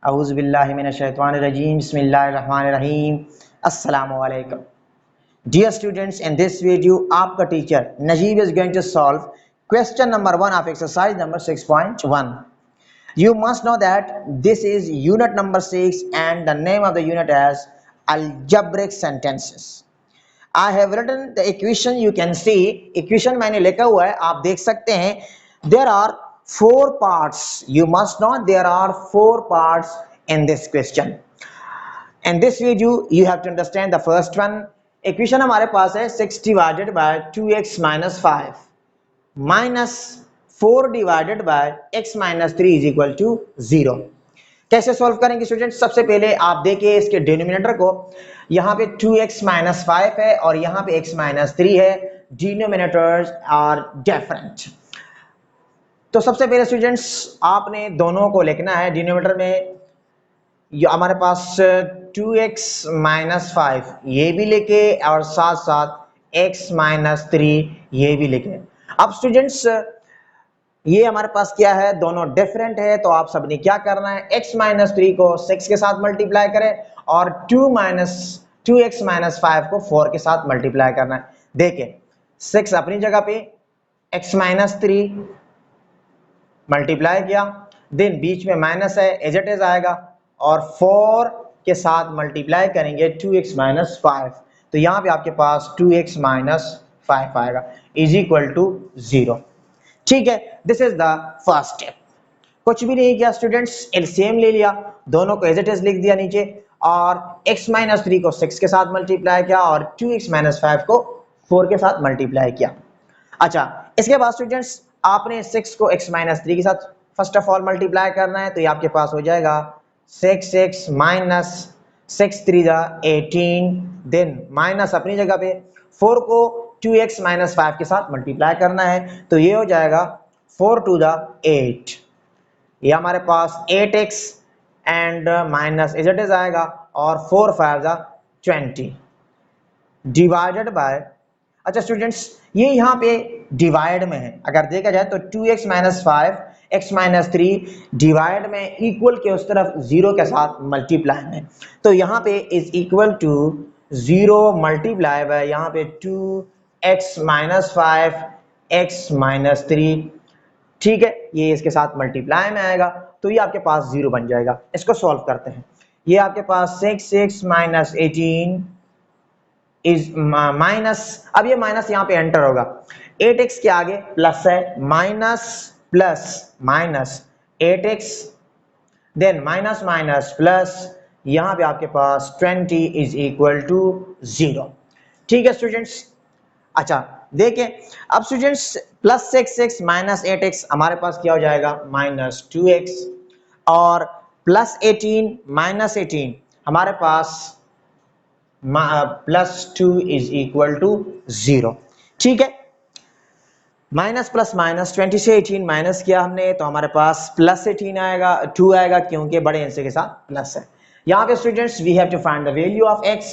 औज़ु बिल्लाहि मिनश्शैतानिर्रजीम बिस्मिल्लाहिर्रहमानिर्रहीम अस्सलामु अलैकुम। Dear students, in this video आपका teacher Najeeb is going to solve question number 1 of exercise number 6.1. You must know that this is unit number 6 and the name of the unit is Algebraic Sentences. I have written the equation, you can see equation मैंने लिखा हुआ है, आप देख सकते हैं. There are 4 parts. You must know there are 4 parts in this question. In this video you have to understand the first one. Equation हमारे पास है 6 divided by 2x minus 5 minus 4 divided by x minus 3 is equal to 0. कैसे solve करेंगे students? सबसे पहले आप देखिए इसके denominator को. यहाँ पे 2x माइनस 5 है और यहाँ पे x माइनस 3 है. Denominators are different. तो सबसे पहले स्टूडेंट्स आपने दोनों को लिखना है. डिनोमिनेटर में हमारे पास 2x माइनस 5 ये भी लिखे और साथ साथ x माइनस 3 ये भी लिखे. अब स्टूडेंट्स ये हमारे पास क्या है, दोनों डिफरेंट है. तो आप सबने क्या करना है, x माइनस 3 को 6 के साथ मल्टीप्लाई करें और 2x माइनस 5 को 4 के साथ मल्टीप्लाई करना है. देखिए 6 अपनी जगह पे, x माइनस 3 मल्टीप्लाई किया, देन बीच में माइनस है एज इट इज आएगा और 4 के साथ मल्टीप्लाई करेंगे 2x माइनस 5. तो यहाँ पे आपके पास 2x माइनस 5 आएगा इज इक्वल टू 0. ठीक है, this is the first step. कुछ भी नहीं किया स्टूडेंट्स, एलसीएम ले लिया, दोनों को एज इट इज लिख दिया नीचे और x माइनस 3 को 6 के साथ मल्टीप्लाई किया और 2x माइनस 5 को 4 के साथ मल्टीप्लाई किया. अच्छा, इसके बाद स्टूडेंट्स आपने 6 को x माइनस 3 के साथ फर्स्ट ऑफ ऑल मल्टीप्लाई करना है. तो ये आपके पास हो जाएगा 6x माइनस 6 3 18, देन माइनस अपनी जगह पे 4 को 2x माइनस 5 के साथ मल्टीप्लाई करना है. तो ये हो जाएगा 4 2 8. ये हमारे पास 8x and minus is it is आएगा और 4 5 20 डिवाइडेड बाय. अच्छा स्टूडेंट्स ये यहाँ पे डिवाइड में है, अगर देखा जाए तो 2x minus 5 x minus 3 divide में इक्वल के उस तरफ 0 के साथ मल्टीप्लाई में. तो यहाँ पे is equal to 0 multiply by यहाँ पे 2x माइनस 5 x माइनस 3. ठीक है, ये इसके साथ मल्टीप्लाई में आएगा तो ये आपके पास 0 बन जाएगा. इसको सॉल्व करते हैं. ये आपके पास 6x माइनस 18 इज माइनस, अब ये माइनस यहाँ पे एंटर होगा, 8x के आगे प्लस है, minus plus minus 8x, then minus minus plus, यहाँ पे आपके पास 20 इज इक्वल टू 0. ठीक है स्टूडेंट्स. अच्छा देखिए अब students plus 6x minus 8x हमारे पास क्या हो जाएगा, माइनस 2x और प्लस 18 माइनस 18 हमारे पास प्लस 2 इज इक्वल टू 0. ठीक है, माइनस प्लस माइनस 20 से 18 माइनस किया हमने तो हमारे पास प्लस 18 आएगा, 2 आएगा क्योंकि बड़े हिस्से के साथ प्लस है. यहाँ पे students we have to find the value of x.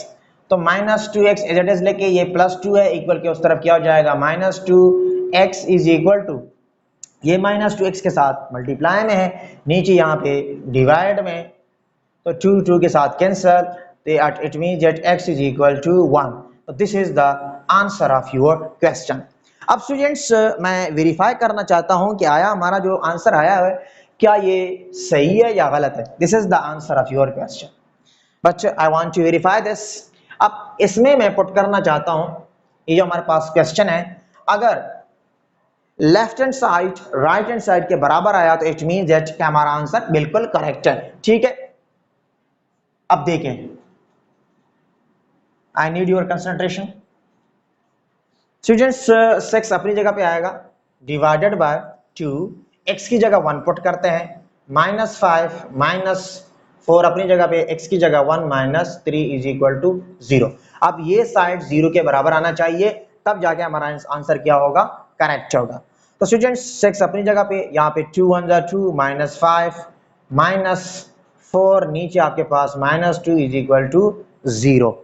तो minus 2x as it is लेके ये प्लस 2 है, इक्वल के उस तरफ क्या हो जाएगा, minus 2x is equal to, ये माइनस 2x के साथ मल्टीप्लाई में है, नीचे यहाँ पे डिवाइड में, तो 2 2 के साथ cancel, it means that x is equal to 1. So this is the answer of your question. अब स्टूडेंट्स मैं वेरीफाई करना चाहता हूं कि आया हमारा जो आंसर आया है क्या ये सही है या गलत है. This is the answer of your question but I want to verify this. अब इसमें मैं पुट करना चाहता हूं, ये जो हमारे पास क्वेश्चन है अगर left hand side right hand side के बराबर आया तो इट मीन्स दैट हमारा आंसर बिल्कुल करेक्ट है. ठीक है, अब देखें, I need your concentration. Students 6 अपनी जगह पे आएगा डिवाइडेड बाय 2, x की जगह 1 पुट करते हैं, माइनस 5 माइनस 4 अपनी जगह पे, x की जगह 1 माइनस 3 इज इक्वल टू 0. अब ये साइड 0 के बराबर आना चाहिए तब जाके हमारा आंसर क्या होगा, करेक्ट होगा. तो स्टूडेंट्स 6 अपनी जगह पे, यहाँ पे 2 1 2 माइनस 5 माइनस 4, नीचे आपके पास माइनस 2 इज इक्वल टू 0.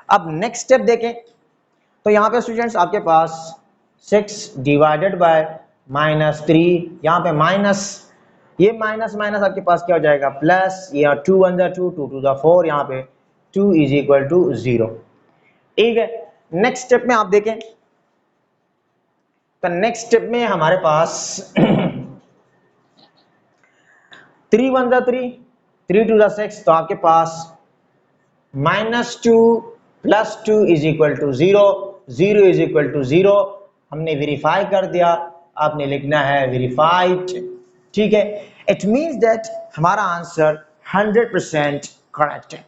अब नेक्स्ट स्टेप देखें तो यहाँ पे स्टूडेंट्स आपके पास 6 डिवाइडेड बाय माइनस 3, यहाँ पे माइनस ये माइनस माइनस आपके पास क्या हो जाएगा प्लस, यहाँ 2 1 जा 2 2 2 जा 4, यहाँ पे 2 इज इक्वल टू 0। ठीक है, नेक्स्ट स्टेप में आप देखें तो नेक्स्ट स्टेप में हमारे पास 3 1 जा 3 3 2 जा 6, तो आपके पास -2 + 2 is equal to 0, 0 is equal to 0। हमने वेरीफाई कर दिया, आपने लिखना है वेरीफाइड। ठीक है, इट मीन्स दैट हमारा आंसर 100% करेक्ट है।